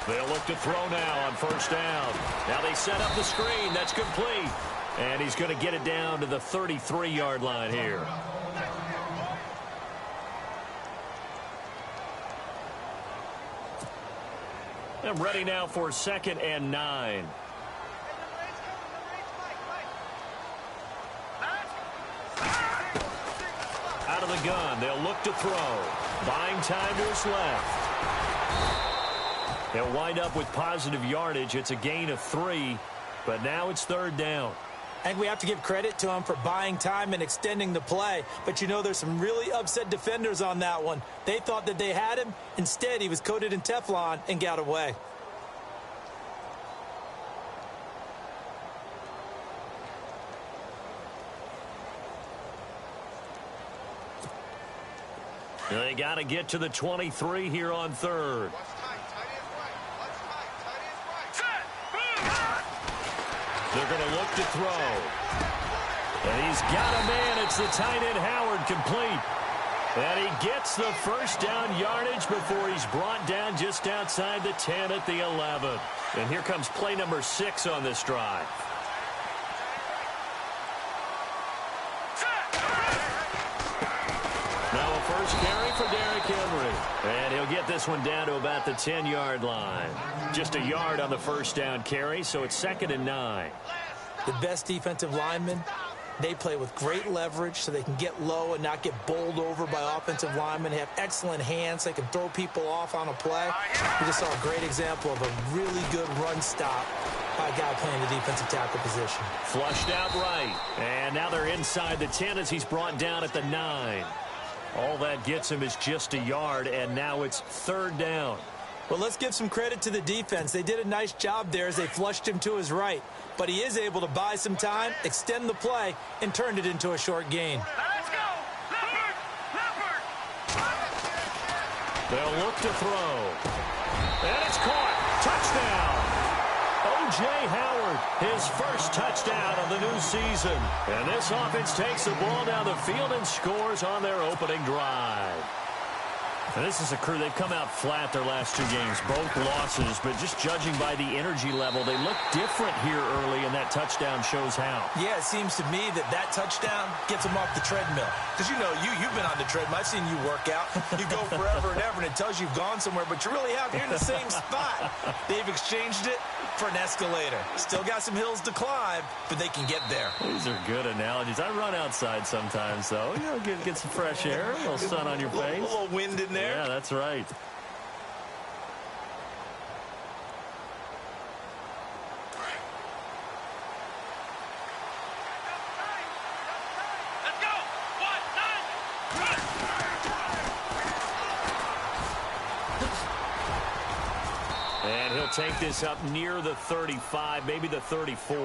They'll look to throw now on first down. Now they set up the screen. That's complete. And he's going to get it down to the 33-yard line here. And ready now for 2nd and 9. Out of the gun, they'll look to throw. Buying time to his left. They'll wind up with positive yardage. It's a gain of 3, but now it's 3rd down. I think we have to give credit to him for buying time and extending the play. But, you know, there's some really upset defenders on that one. They thought that they had him. Instead, he was coated in Teflon and got away. They got to get to the 23 here on 3rd. They're going to look to throw. And he's got a man. It's the tight end Howard, complete. And he gets the first down yardage before he's brought down just outside the 10 at the 11. And here comes play number 6 on this drive. Now a first carry for Derrick Henry. And he'll get this one down to about the 10-yard line. Just a yard on the first down carry, so it's 2nd and 9. The best defensive linemen, they play with great leverage so they can get low and not get bowled over by offensive linemen. They have excellent hands. They can throw people off on a play. We just saw a great example of a really good run stop by a guy playing the defensive tackle position. Flushed out right. And now they're inside the 10 as he's brought down at the 9. All that gets him is just a yard, and now it's 3rd down. Well, let's give some credit to the defense. They did a nice job there as they flushed him to his right. But he is able to buy some time, extend the play, and turned it into a short gain. Let's go! Leopard! Leopard! They'll look to throw. And it's caught. Touchdown! O.J. Howard, his first touchdown of the new season. And this offense takes the ball down the field and scores on their opening drive. And this is a crew, they've come out flat their last 2 games, both losses, but just judging by the energy level, they look different here early, and that touchdown shows how. Yeah, it seems to me that touchdown gets them off the treadmill. Because, you know, you've been on the treadmill. I've seen you work out. You go forever and ever, and it tells you you've gone somewhere, but you really haven't. You're in the same spot. They've exchanged it for an escalator. Still got some hills to climb, but they can get there. These are good analogies. I run outside sometimes, though. You know, get some fresh air, a little sun on your face. A little wind in there. Yeah, that's right. Let's go! 1, 9, run! And he'll take this up near the 35, maybe the 34.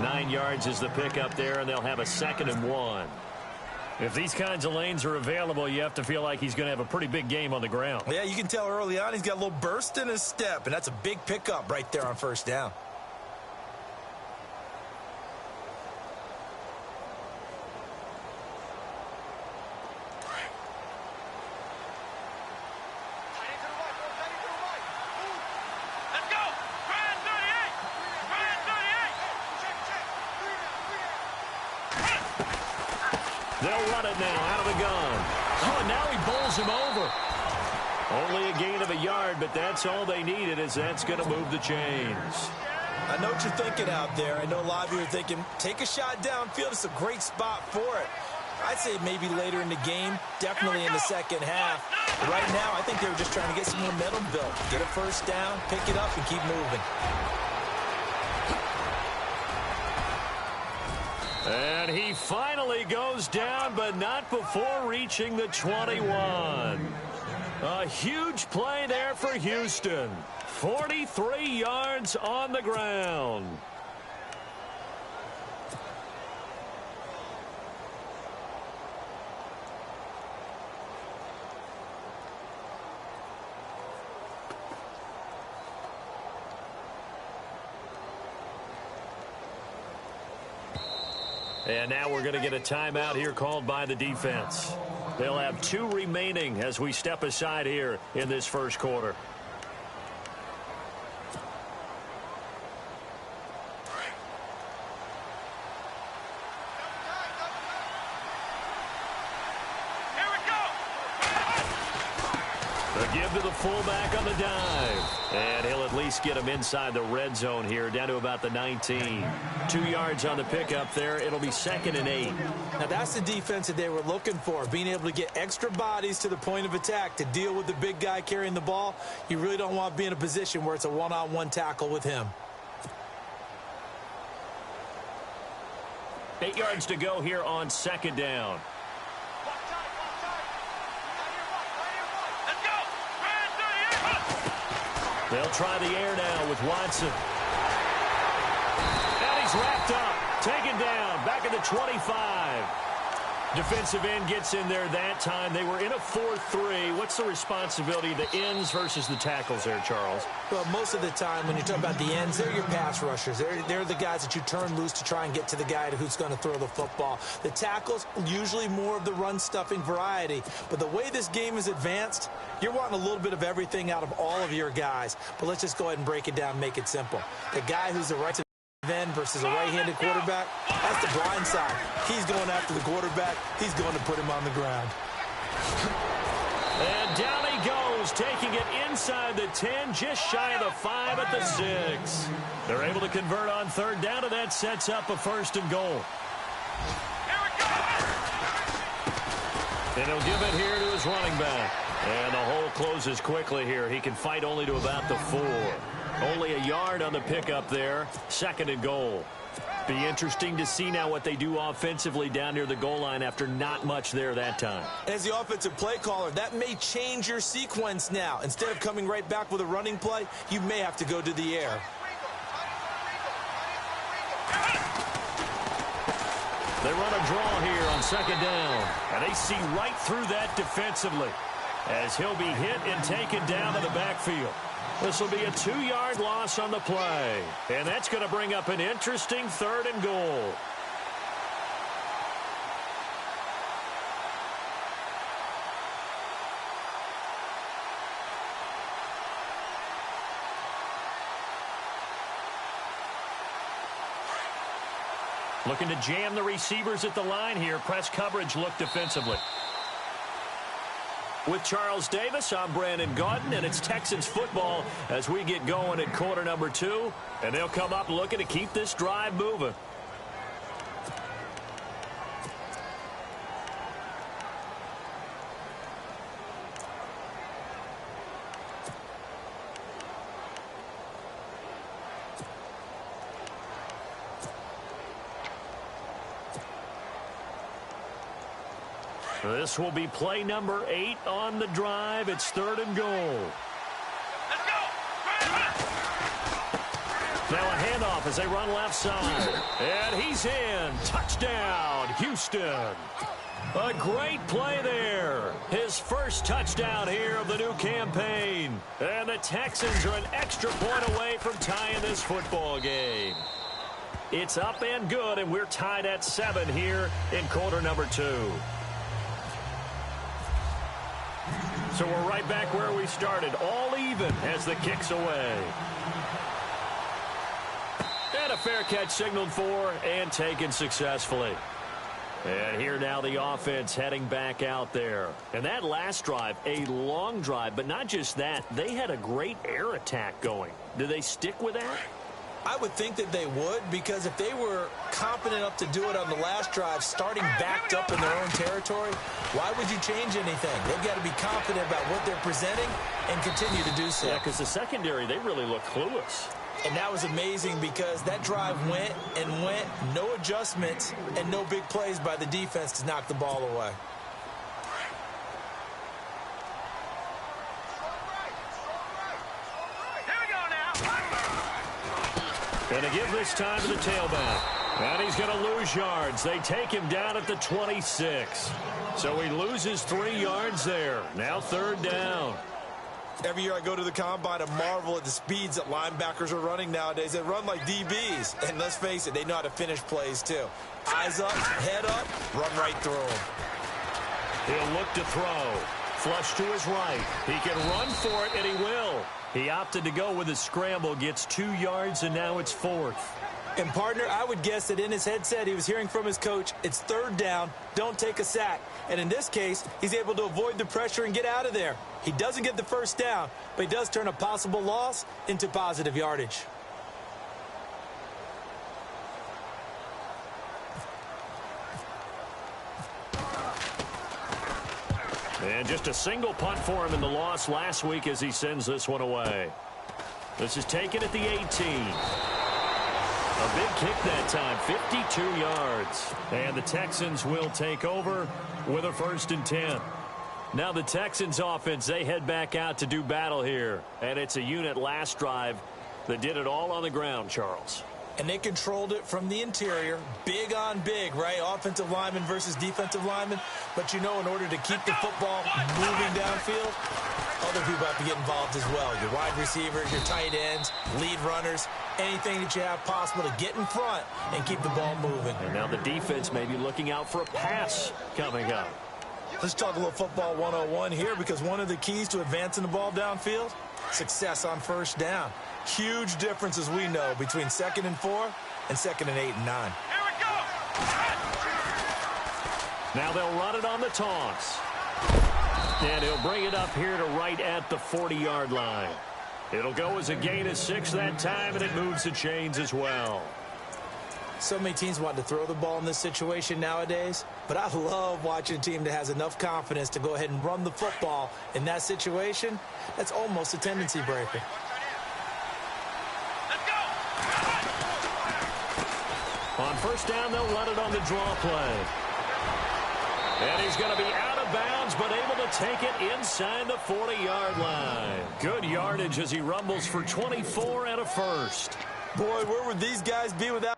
9 yards is the pickup there, and they'll have a 2nd and 1. If these kinds of lanes are available, you have to feel like he's going to have a pretty big game on the ground. Yeah, you can tell early on he's got a little burst in his step, and that's a big pickup right there on first down. They'll run it now out of the gun. Oh, and now he bowls him over. Only a gain of a yard, but that's all they needed, as that's going to move the chains. I know what you're thinking out there. I know a lot of you are thinking, take a shot downfield. It's a great spot for it. I'd say maybe later in the game, definitely in the second half. But right now, I think they were just trying to get some momentum built. Get a first down, pick it up, and keep moving. And he finally goes down, but not before reaching the 21. A huge play there for Houston. 43 yards on the ground. And now we're going to get a timeout here called by the defense. They'll have 2 remaining as we step aside here in this first quarter. A give to the fullback on the dive. And he'll at least get him inside the red zone here, down to about the 19. 2 yards on the pickup there. It'll be 2nd and 8. Now, that's the defense that they were looking for, being able to get extra bodies to the point of attack to deal with the big guy carrying the ball. You really don't want to be in a position where it's a one-on-one tackle with him. 8 yards to go here on 2nd down. Let's go. They'll try the air now with Watson. And he's wrapped up. Taken down. Back at the 25. Defensive end gets in there that time. They were in a 4-3. What's the responsibility of the ends versus the tackles there, Charles? Well, most of the time when you talk about the ends, they're your pass rushers. They're the guys that you turn loose to try and get to the guy who's going to throw the football. The tackles, usually more of the run-stuffing variety. But the way this game is advanced, you're wanting a little bit of everything out of all of your guys. But let's just go ahead and break it down and make it simple. The guy who's the right end versus a right-handed quarterback, that's the blind side. He's going after the quarterback. He's going to put him on the ground. And down he goes, taking it inside the 10, just shy of the 5 at the 6. They're able to convert on 3rd down, and that sets up a 1st and goal. And he'll give it here to his running back. And the hole closes quickly here. He can fight only to about the 4. Only a yard on the pickup there. 2nd and goal. Be interesting to see now what they do offensively down near the goal line after not much there that time. As the offensive play caller, that may change your sequence now. Instead of coming right back with a running play, you may have to go to the air. They run a draw here on 2nd down. And they see right through that defensively as he'll be hit and taken down in the backfield. This will be a 2-yard loss on the play. And that's going to bring up an interesting 3rd and goal. Looking to jam the receivers at the line here. Press coverage look defensively. With Charles Davis, I'm Brandon Gaudin, and it's Texans football as we get going at quarter number 2. And they'll come up looking to keep this drive moving. This will be play number 8 on the drive. It's 3rd and goal. Let's go. Now a handoff as they run left side. And he's in. Touchdown, Houston. A great play there. His first touchdown here of the new campaign. And the Texans are an extra point away from tying this football game. It's up and good, and we're tied at 7 here in quarter number 2. So we're right back where we started, all even as the kick's away. And a fair catch signaled for and taken successfully. And here now the offense heading back out there. And that last drive, a long drive, but not just that. They had a great air attack going. Do they stick with that? I would think that they would, because if they were confident enough to do it on the last drive, starting backed up in their own territory, why would you change anything? They've got to be confident about what they're presenting and continue to do so. Yeah, because the secondary, they really look clueless. And that was amazing because that drive went and went, no adjustments, and no big plays by the defense to knock the ball away. Going to give this time to the tailback. And he's going to lose yards. They take him down at the 26. So he loses 3 yards there. Now 3rd down. Every year I go to the combine and marvel at the speeds that linebackers are running nowadays. They run like DBs. And let's face it, they know how to finish plays too. Eyes up, head up, run right through them. He'll look to throw. Flush to his right. He can run for it, and he will. He opted to go with his scramble, gets 2 yards, and now it's 4th. And, partner, I would guess that in his headset he was hearing from his coach, it's third down, don't take a sack. And in this case, he's able to avoid the pressure and get out of there. He doesn't get the first down, but he does turn a possible loss into positive yardage. And just a single punt for him in the loss last week as he sends this one away. This is taken at the 18. A big kick that time, 52 yards. And the Texans will take over with a 1st and 10. Now the Texans offense, they head back out to do battle here. And it's a unit last drive that did it all on the ground, Charles. And they controlled it from the interior, big on big, right? Offensive lineman versus defensive lineman. But you know, in order to keep the football moving downfield, other people have to get involved as well. Your wide receivers, your tight ends, lead runners, anything that you have possible to get in front and keep the ball moving. And now the defense may be looking out for a pass coming up. Let's talk a little football 101 here, because one of the keys to advancing the ball downfield, success on first down. Huge difference, as we know, between 2nd and 4 and 2nd and 8 and 9. Here we go. Now they'll run it on the toss. And he'll bring it up here to right at the 40-yard line. It'll go as a gain of 6 that time, and it moves the chains as well. So many teams want to throw the ball in this situation nowadays, but I love watching a team that has enough confidence to go ahead and run the football in that situation. That's almost a tendency breaker. Let's go. On first down, they'll run it on the draw play. And he's going to be out of bounds, but able to take it inside the 40-yard line. Good yardage as he rumbles for 24 and a first. Boy, where would these guys be without...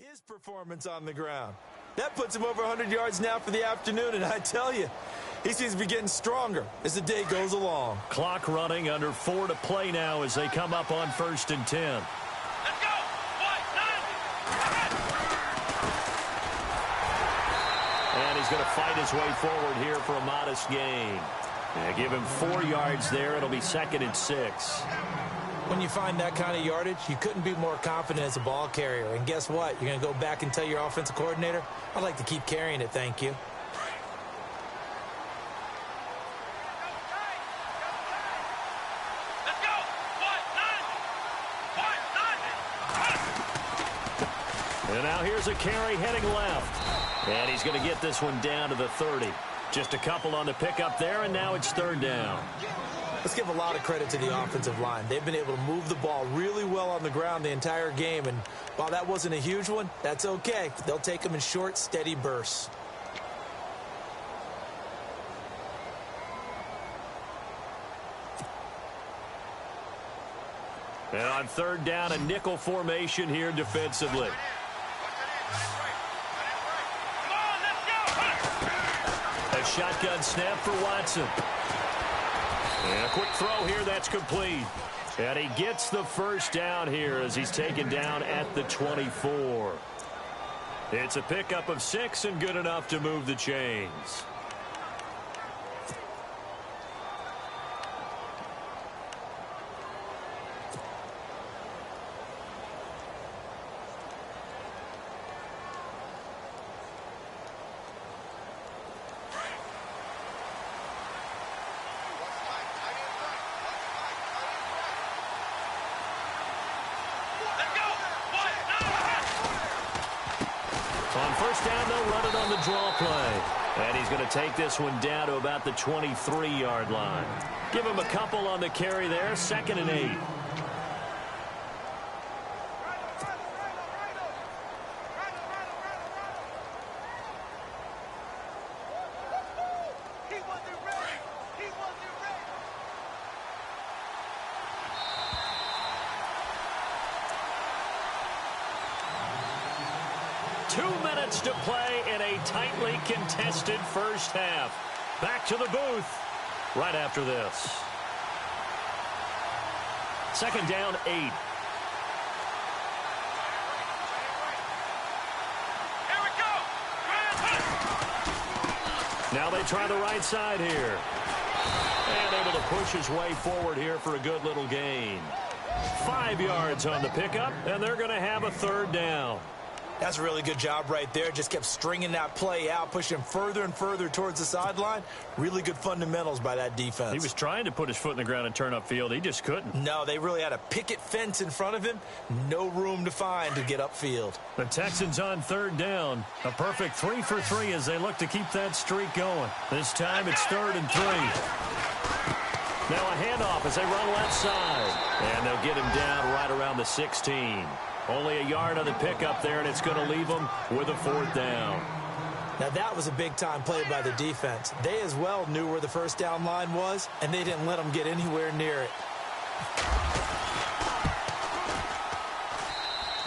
his performance on the ground. That puts him over 100 yards now for the afternoon, and I tell you, he seems to be getting stronger as the day goes along. Clock running, under 4 to play now as they come up on 1st and 10. Let's go. And he's going to fight his way forward here for a modest gain. Yeah, give him 4 yards there. It'll be 2nd and 6. When you find that kind of yardage, you couldn't be more confident as a ball carrier. And guess what? You're going to go back and tell your offensive coordinator, I'd like to keep carrying it, thank you. Let's go. And now here's a carry heading left. And he's going to get this one down to the 30. Just a couple on the pickup there, and now it's 3rd down. Let's give a lot of credit to the offensive line. They've been able to move the ball really well on the ground the entire game, and while that wasn't a huge one, that's okay. They'll take them in short, steady bursts. And on 3rd down, a nickel formation here defensively. A shotgun snap for Watson. And a quick throw here, that's complete. And he gets the first down here as he's taken down at the 24. It's a pickup of 6 and good enough to move the chains. On first down, they'll run it on the draw play. And he's going to take this one down to about the 23-yard line. Give him a couple on the carry there, 2nd and 8. 2 minutes to play in a tightly contested first half. Back to the booth right after this. Second down, 8. Here we go. Now they try the right side here. And able to push his way forward here for a good little gain. 5 yards on the pickup, and they're going to have a third down. That's a really good job right there. Just kept stringing that play out, pushing him further and further towards the sideline. Really good fundamentals by that defense. He was trying to put his foot in the ground and turn upfield. He just couldn't. No, they really had a picket fence in front of him. No room to find to get upfield. The Texans on third down. A perfect 3 for 3 as they look to keep that streak going. This time it's 3rd and 3. Now a handoff as they run left side. And they'll get him down right around the 16. Only a yard on the pickup there, and it's going to leave them with a 4th down. Now that was a big-time play by the defense. They as well knew where the first down line was, and they didn't let them get anywhere near it.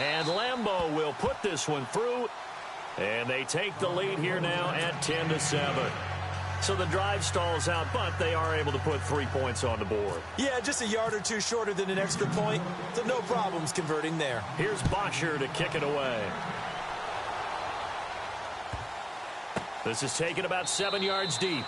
And Lambo will put this one through, and they take the lead here now at 10-7. So the drive stalls out, but they are able to put 3 points on the board. Yeah, just a yard or two shorter than an extra point, so no problems converting there. Here's Bosher to kick it away. This is taken about 7 yards deep.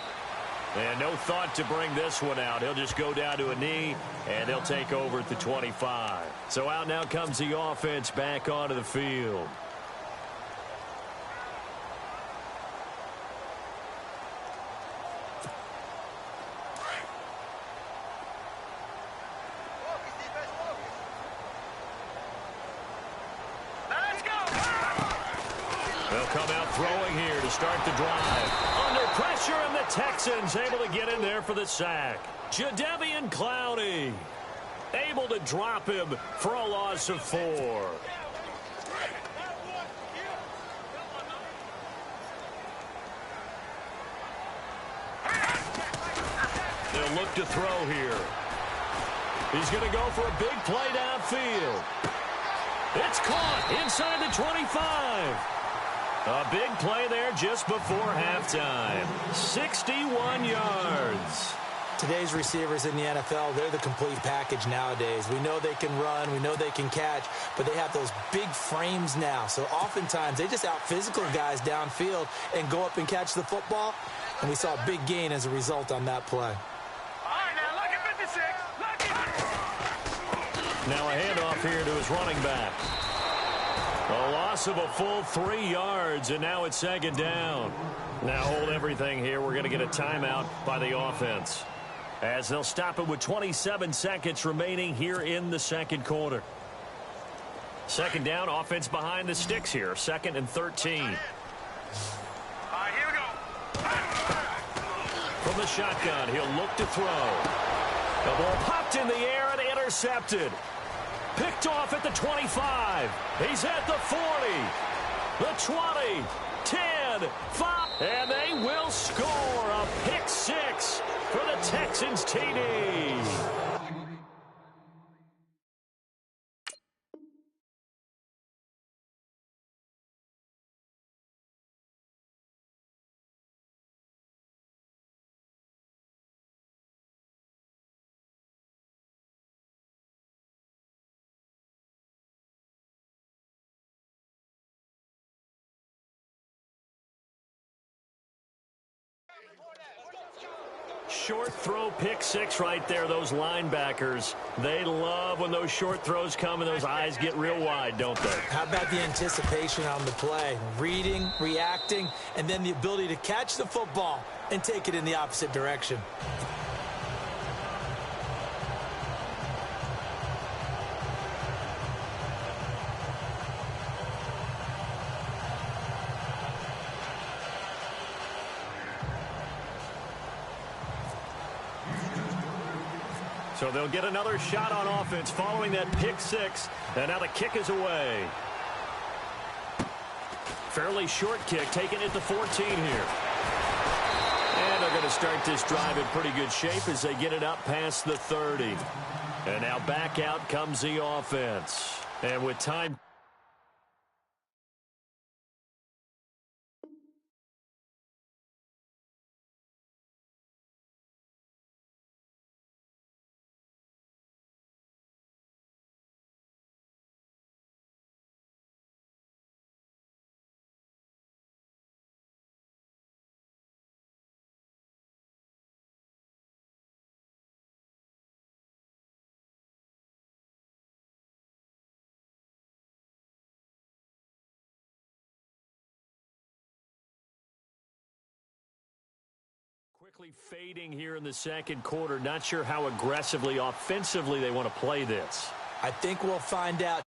And no thought to bring this one out. He'll just go down to a knee, and they'll take over at the 25. So out now comes the offense back onto the field. They'll come out throwing here to start the drive. Under pressure, and the Texans able to get in there for the sack. Jadeveon Clowney able to drop him for a loss of 4. They'll look to throw here. He's going to go for a big play downfield. It's caught inside the 25. A big play there just before halftime. 61 yards. Today's receivers in the NFL, they're the complete package nowadays. We know they can run, we know they can catch, but they have those big frames now. So oftentimes they just out-physical guys downfield and go up and catch the football. And we saw a big gain as a result on that play. All right, now look at 56. Now a handoff here to his running back. A loss of a full 3 yards, and now it's 2nd down. Now hold everything here. We're going to get a timeout by the offense, as they'll stop it with 27 seconds remaining here in the second quarter. 2nd down, offense behind the sticks here. 2nd and 13. All right, here we go. From the shotgun, he'll look to throw. The ball popped in the air and intercepted. Picked off at the 25. He's at the 40. The 20. 10. 5. And they will score a pick 6 for the Texans TD. Short throw, pick 6 right there. Those linebackers, they love when those short throws come and those eyes get real wide, don't they? How about the anticipation on the play? Reading, reacting, and then the ability to catch the football and take it in the opposite direction. So they'll get another shot on offense following that pick 6. And now the kick is away. Fairly short kick, taken at the 14 here. And they're going to start this drive in pretty good shape as they get it up past the 30. And now back out comes the offense. And with time Fading here in the second quarter. Not sure how aggressively, offensively they want to play this. I think we'll find out.